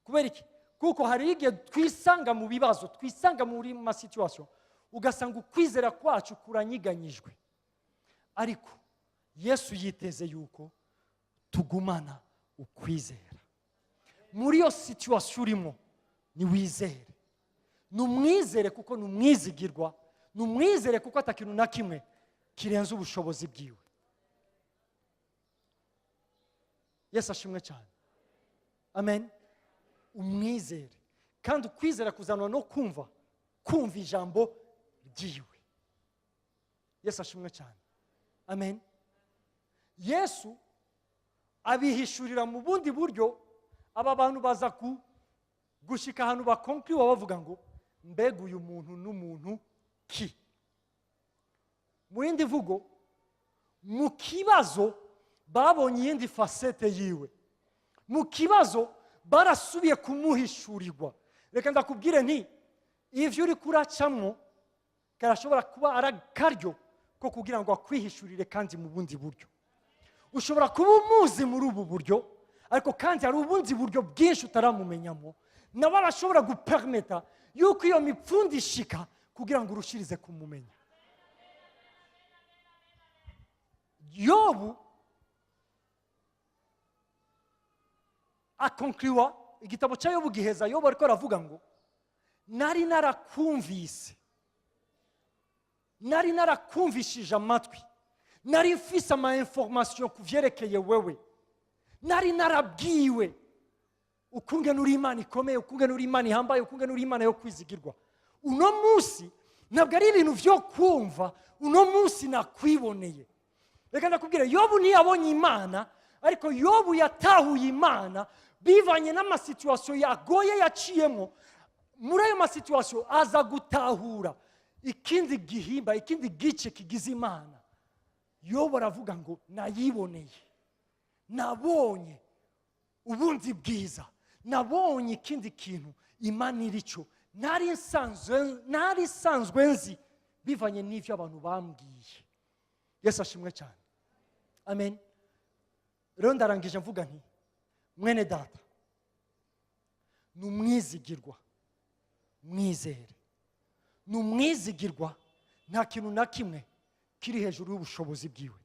Kubera iki? Kuko hari igihe twisanga mu bibazo, twisanga muri masituwasiyo, ugasanga ukwizera kwacu kuranyiganyijwe, ariko Yesu yiteze yuko tugumana ukwizera. Muri iyo situwasiyo urimo, ni wizere, numwizere kuko numwizigirwa, numwizere kuko atakintu na kimwe kirenze ubushobozi bwiwe. Yesu ashimwe cyane. Amen. Umwizere, kandi ukwizera kuzanwa no kumva ijambo ryiwe. Yesu ashimwe cyane. Amen. Yesu abihishurira mu bundi buryo, aba bantu baza gushika ahantu bakonkliwa bavuga ngo mbega uyu muntu n'umuntu ki. Mu yindi vugo, mu kibazo babonye iyindi fasete yiwe, mu kibazo barasubiye kumuhishurirwa. Reka ndakubwire nti ivyo uri kuracamwo karashobora kuba ari akaryo ko kugira ngo akwihishurire kandi mu bundi buryo. Ushobora kuba umuzi muri ubu buryo, ariko kandi hari ubundi buryo bwinshi utaramumenyamo, nawe arashobora gupermeta yuko iyo mipfundo ishika kugira ngo urushirize kumumenya. Yobu akonkliwa, igitabo cya Yobu giheza, Yobu ariko aravuga ngo nari narakumvise, nari narakumvishije amatwi, nari mfise ama information kuvyerekeye wewe, nari narabwiwe ukungene uri Imana ikomeye, ukungene uri Imana ihambaye, ukungene uri Imana yo kwizigirwa. Uno munsi ntabwo ari ibintu vyo kumva, uno munsi nakwiboneye. Reka ndakubwira, Yobu ntiyabonye Imana, ariko Yobu yatahuye Imana bivanye n'amasituwasiyo yagoye yaciyemo. Muri ayo masituwasiyo aza gutahura ikindi gihimba, ikindi gice kigize Imana. Yobu aravuga ngo nayiboneye, nabonye ubundi bwiza, nabonye ikindi kintu Imana irico nari nsanzwe nzi bivanye n'ivyo abantu bambwiye. Yesu ashimwe cyane. Amen. Rero ndarangije mvuga nti, mwene data, numwizigirwa, mwizere. Numwizigirwa, nta kintu na kimwe kiri hejuru y'ubushobozi bwiwe.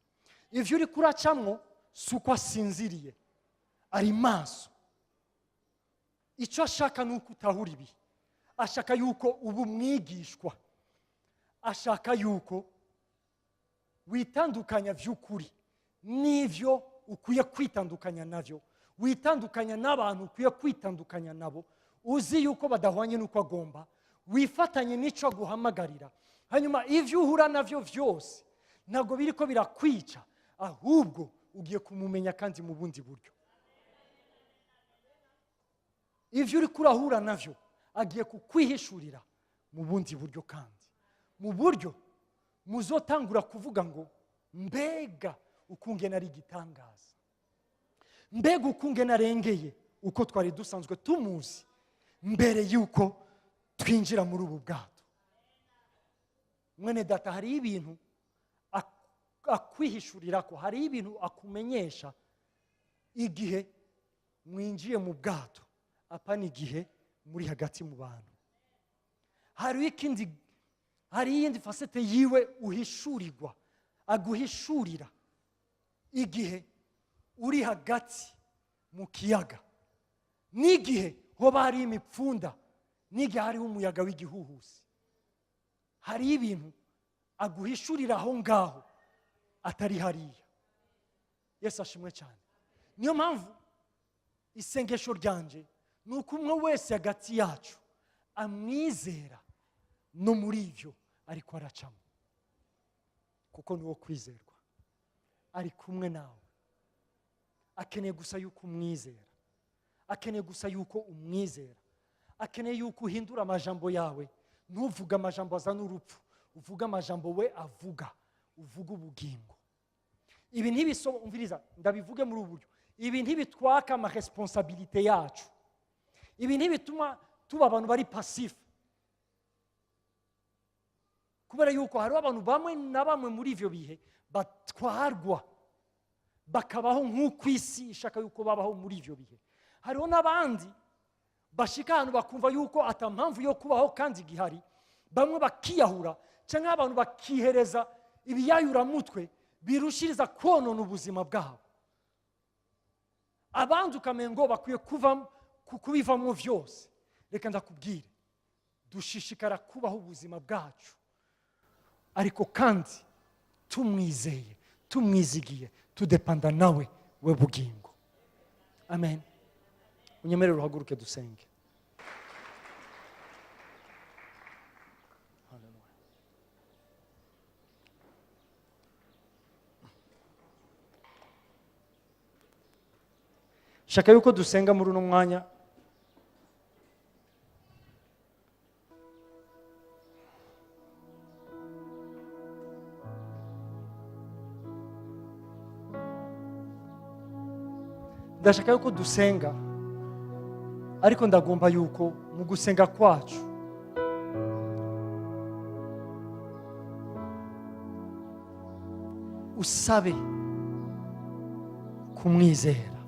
Ivyo uri kuracamwo suko asinziriye, ari maso. Icyo ashaka nuko utahura ibi, ashaka yuko ubu mwigishwa, ashaka yuko witandukanya vy'ukuri n'ivyo ukwiye kwitandukanya navyo, witandukanya n'abantu ukwiye kwitandukanya nabo, uzi yuko badahwanye nuko agomba, wifatanye n'ico aguhamagarira. Hanyuma ivyo uhura navyo vyose ntabwo biriko birakwica, ahubwo ugiye kumumenya kandi mu bundi buryo. Ivyo uri kurahura navyo agiye kukwihishurira mu bundi buryo, kandi mu buryo muzotangura kuvuga ngo mbega ukungena ari igitangaza, mbega ukungena arengeye uko twari dusanzwe tumuzi mbere yuko twinjira muri ubu bwato. Mwene data, hari ibintu akwihishurira ko, hari ibintu akumenyesha igihe mwinjiye mu bwato, apana igihe muri hagati mu bantu. Hari iyindi fasete yiwe uhishurirwa, aguhishurira igihe uri hagati mu kiyaga, n'igihe hoba hari imipfunda, n'igihe hariho umuyaga w'igihuhusi. Hari ibintu aguhishurira aho ngaho atari hariya. Yesu ashimwe cyane. Niyo mpamvu isengesho ryanje nuko umwe wese hagati yacu amwizera no muri ivyo ariko aracamo, kuko niwo kwizerwa. Ari kumwe nawe, akeneye gusa yuko umwizera, akeneye gusa yuko umwizera, akeneye yuko uhindura amajambo yawe, ntuvuga amajambo azana urupfu, uvuga amajambo we avuga, uvuga ubugingo. Ibi ntibisobanura, ndabivuge muri ubu buryo, ibi ntibitwaka ama responsabilité yacu, ibi ntibituma tuba abantu bari passive, kubera yuko hari abantu bamwe na bamwe muri ivyo bihe batwarwa bakabaho nk'uko isi ishaka yuko babaho muri ivyo bihe. Hariho n'abandi bashika ahantu bakumva yuko ata mpamvu yo kubaho kandi gihari, bamwe bakiyahura cyangwa abantu bakihereza ibiyayuramutwe birushiriza konona ubuzima bwabo. Abandi ukamengo bakwiye kubivamo vyose. Reka ndakubwire, dushishikara kubaho ubuzima bwacu, ariko kandi tumwizeye, tumwizigiye, tudepanda nawe we bugingo. Amen. Unyemerere uhaguruke dusenge. Shaka yuko dusenga muri uno mwanya. Ndashaka yuko dusenga, ariko ndagomba yuko mu gusenga kwacu usabe kumwizera,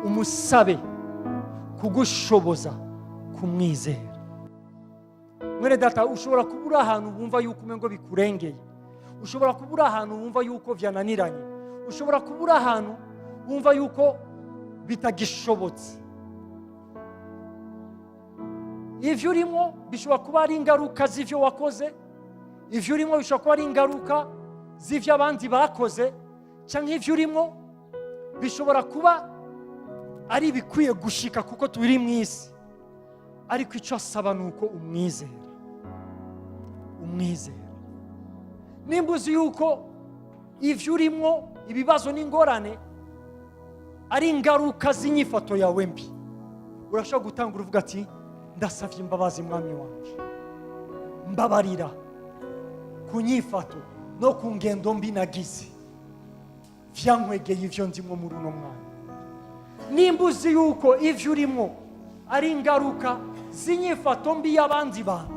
umusabe kugushoboza kumwizera. Mwene data, ushobora kubura ahantu wumva yuko umengo bikurengeye, ushobora kubura ahantu wumva yuko byananiranye, ushobora kubura ahantu wumva yuko bitagishobotse. Ivyo urimo bishobora kuba ari ingaruka z'ivyo wakoze, ivyo urimo bishobora kuba ari ingaruka z'ivyo abandi bakoze, cyangwa ivyo urimo bishobora kuba ari bikwiye gushika kuko turi mu isi. Ariko icyo asaba nuko umwizera. Nimba uzi yuko ivyo urimo, ibibazo n'ingorane ari ingaruka z'inyifato yawe mbi, urashobora gutangura uvuga ati ndasavye imbabazi mwami wanje, mbabarira ku nyifato no ku ngendo mbi nagize vyankwegeye ivyo ndimo muri uno mwanya. Nimba uzi yuko ivyo urimo ari ingaruka z'inyifato mbi y'abandi bantu,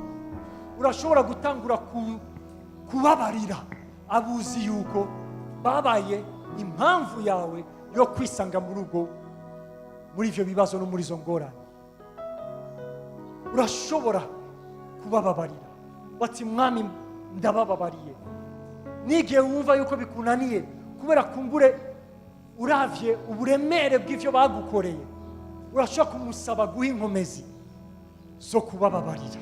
urashobora gutangura kubabarira abuzi yuko babaye impamvu yawe yo kwisanga muri ivyo bibazo no muri izo ngorane. Urashobora kubababarira bati mwami ndabababariye. Nigihe wumva yuko bikunaniye kubera kumbure uravye uburemere bw'ivyo bagukoreye, urashobora kumusaba guha inkomezi zo kubababarira,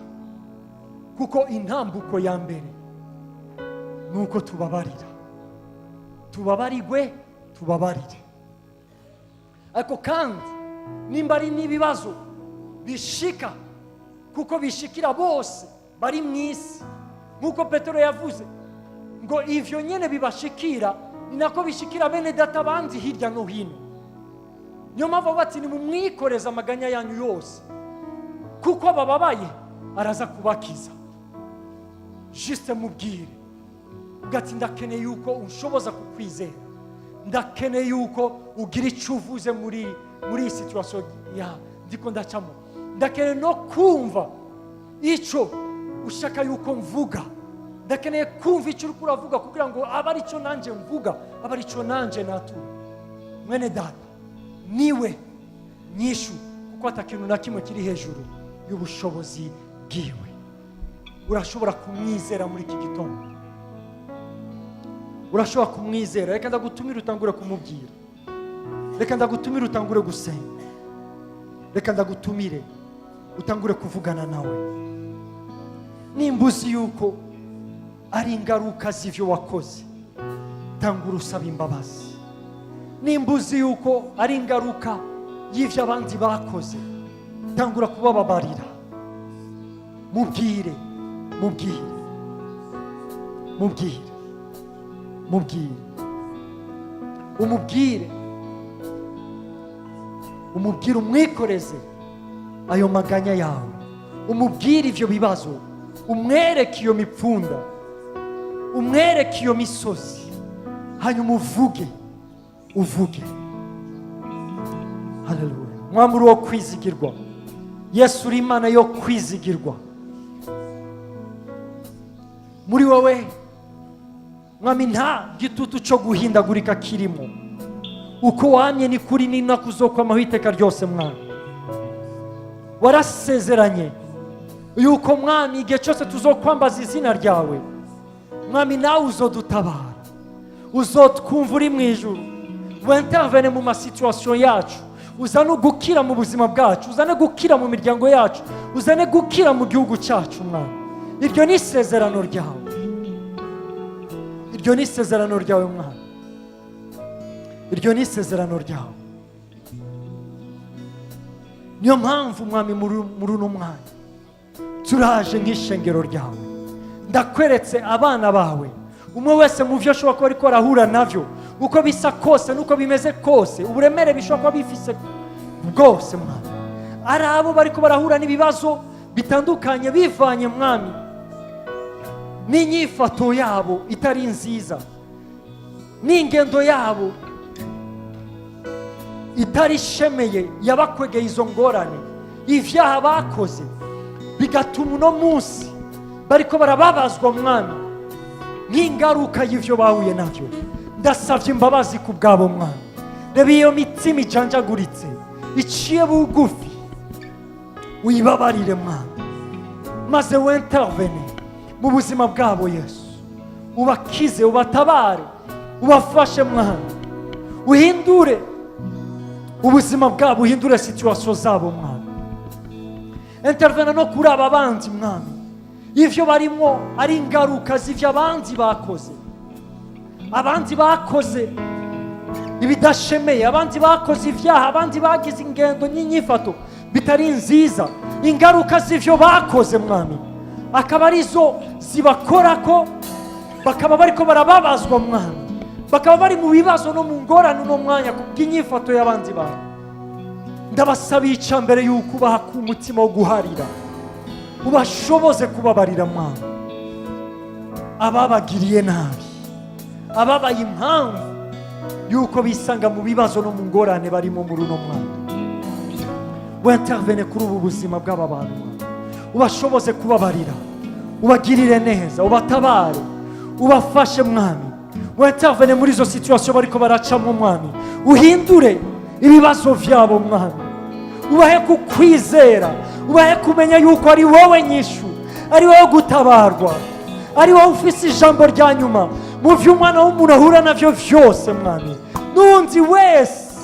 kuko intambuko ya mbere nuko tubabarira. Tubabarigwe, tubabarire. Ariko kandi nimba ari n'ibibazo bishika, kuko bishikira bose bari mu isi, nkuko Petero yavuze ngo ivyo nyene bibashikira ni nako bishikira bene data bandi hirya no hino. Niyo mpamvu bati nimumwikoreze amaganya yanyu yose, kuko bababaye araza kubakiza. Juste mubwire ugati ndakeneye yuko unshoboza kukwizera, ndakeneye yuko ugira icyo uvuze muri iyi situation ya ndiko ndacamo, ndakeneye no kumva icyo ushaka yuko mvuga, ndakeneye kumva icyo uriko uravuga kugira ngo aba ari cyo nanje mvuga, aba ari cyo nanje natura. Mwene data, niwe nyishu, kuko atakintu na kimwe kiri hejuru y'ubushobozi bwiwe. Urashobora kumwizera muri iki gitondo, urashobora kumwizera. Reka ndagutumira utangure kumubwira, reka ndagutumire utangure gusenga, reka ndagutumire utangure kuvugana nawe. Nimba uzi yuko ari ingaruka z'ivyo wakoze, tangura usaba imbabazi. Nimba uzi yuko ari ingaruka y'ivyo abandi bakoze, tangura kubababarira. Mubwire umubwire umwikoreze ayo maganya yawe, umubwire ivyo bibazo, umwereke iyo mipfunda, umwereke iyo misozi, hanyuma uvuge. Haleluya. Mwami wo kwizigirwa, Yesu uri Imana yo kwizigirwa. Muri wowe mwami nta gitutu cyo guhindagurika kirimo, uko wamye ni kuri ni nako uzokwamaho iteka ryose. Mwami warasezeranye yuko mwami igihe cyose tuzokwambaza izina ryawe, mwami nawe uzodutabara, uzotwumva uri mu ijuru, wintervene mu masituation yacu, uzane gukira mu buzima bwacu, uzane gukira mu miryango yacu, uzane gukira mu gihugu cyacu. Mwami, iryo ni isezerano ryawe, iryo ni isezerano ryawe Mwami, iryo ni isezerano ryawe. Niyo mpamvu Mwami muri uno mwanya turaje nk'ishengero ryawe, ndakweretse abana bawe, umwe wese mu byo ashobora kuba ariko arahura navyo, uko bisa kose nuko bimeze kose, uburemere bishobora kuba bifise bwose. Mwami, ari abo bariko barahura n'ibibazo bitandukanye bivanye Mwami n'inyifato yabo itari nziza, n'ingendo yabo itari shemeye yabakwegeye izo ngorane, ivyaha bakoze bigatuma uno munsi bariko barababazwa Mwami, nk'ingaruka y'ivyo bahuye navyo. Ndasavye imbabazi ku bwabo Mwami. Reba iyo mitima ijanjaguritse iciye bugufi, wibabarire Mwami, maze wintervene mu buzima bwabo Yesu, ubakize, ubatabare, ubafashe Mwami, uhindure ubuzima bwabo, uhindure situation zabo Mwami. Intervene no kuri aba bandi Mwami, ivyo barimo ari ingaruka z'ivyo abandi bakoze. Abandi bakoze ibidashemeye, abandi bakoze ivyaha, abandi bagize ingendo n'inyifato bitari nziza, ingaruka z'ivyo bakoze Mwami akaba arizo zibakorako, bakaba bariko barababazwa Mwami, bakaba bari mu bibazo no mu ngorane no mwanya kubw'inyifato y'abandi bantu. Ndabasabiye ica mbere yuko ubaha ku mutima wo guharira, ubashoboze kubabarira Mwami ababagiriye nabi, ababaye impamvu yuko bisanga mu bibazo no mu ngorane barimo muri uno mwanya. Wintervene kuri ubu buzima bw'aba bantu Mwami, ubashoboze kubabarira, ubagirire neza, ubatabare, ubafashe Mwami. Wintervene muri izo situation bariko baracamo Mwami, uhindure ibibazo vyabo Mwami, ubahe kukwizera, ubahe kumenya yuko ari wowe nyishu, ari wowe gutabarwa, ari wowe ufise ijambo rya nyuma mu vy'umwana w'umuntu ahura navyo vyose Mwami. Nundi wese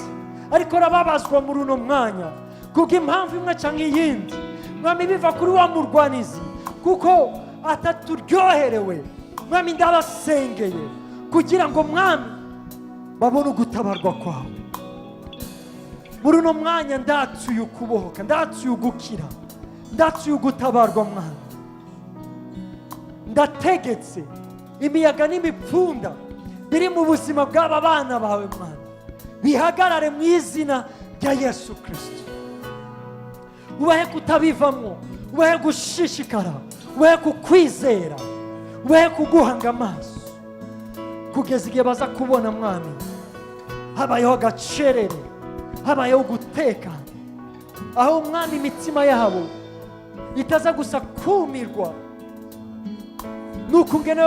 ariko arababazwa muri uno mwanya kubw'impamvu imwe canke iyindi Mwami, biva kuri wa murwanizi kuko ataturyoherewe Mwami, ndabasengeye kugira ngo Mwami babone ugutabarwa kwawe muri uno mwanya. Ndatuye ukubohoka, ndatuye ugukira, ndatuye ugutabarwa Mwami. Ndategetse imiyaga n'imipfunda biri mu buzima bw'aba bana bawe Mwami bihagarare mu izina rya Yesu Kristo. Ubahe kutabivamwo, ubahe gushishikara, ubahe kukwizera, ubahe kuguhanga amaso kugeza igihe baza kubona Mwami habayeho agacerere, habayeho gutekana, aho Mwami imitima yabo itaza gusa kumirwa nuko ngene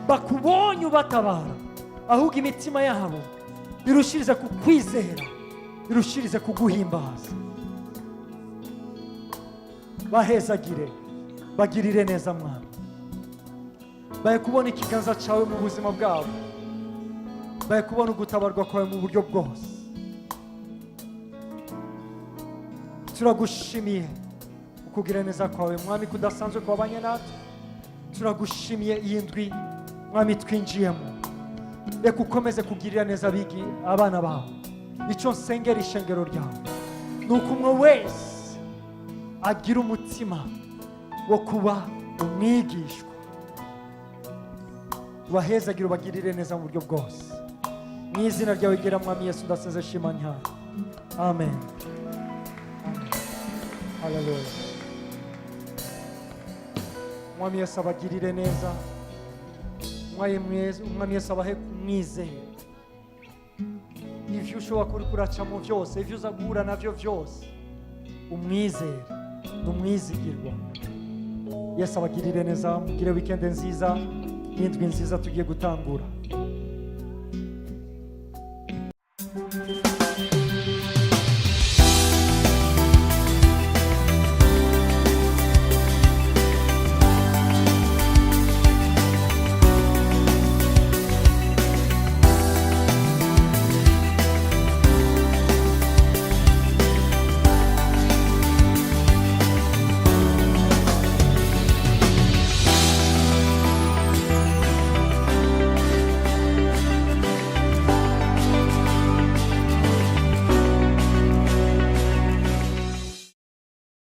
bakubonye ubatabara, ahubwo imitima yabo irushirize kukwizera, irushirize kuguhimbaza. Bahezagire, bagirire neza Mwami, bahe kubona ikiganza cyawe mu buzima bwabo, bahe kubona ugutabarwa kwawe mu buryo bwose. Turagushimiye ukugira neza kwawe Mwami kudasanzwe kwabanye natwe. Turagushimiye iyi ndwi Mwami twinjiyemo, reka ukomeze kugirira neza bigi abana bawe. Icyo nsengera ishengero ryawe nuko umwe wese agira umutima wo kuba umwigishwa. Ubahezagire, ubagirire neza mu buryo bwose, mu izina ryawe gera Mwami Yesu ndasenze shima nyawe. Amen. Hallelujah. Mwami Yesu abagirire neza, Mwami Yesu abahe kumwizera. Ivyo ushobora kuri kuracamo vyose, ivyo uza guhura navyo vyose, umwizere, umwizigirwa. Yesu abagirire neza, mugire weekend nziza, n'indwi nziza tugiye gutangura.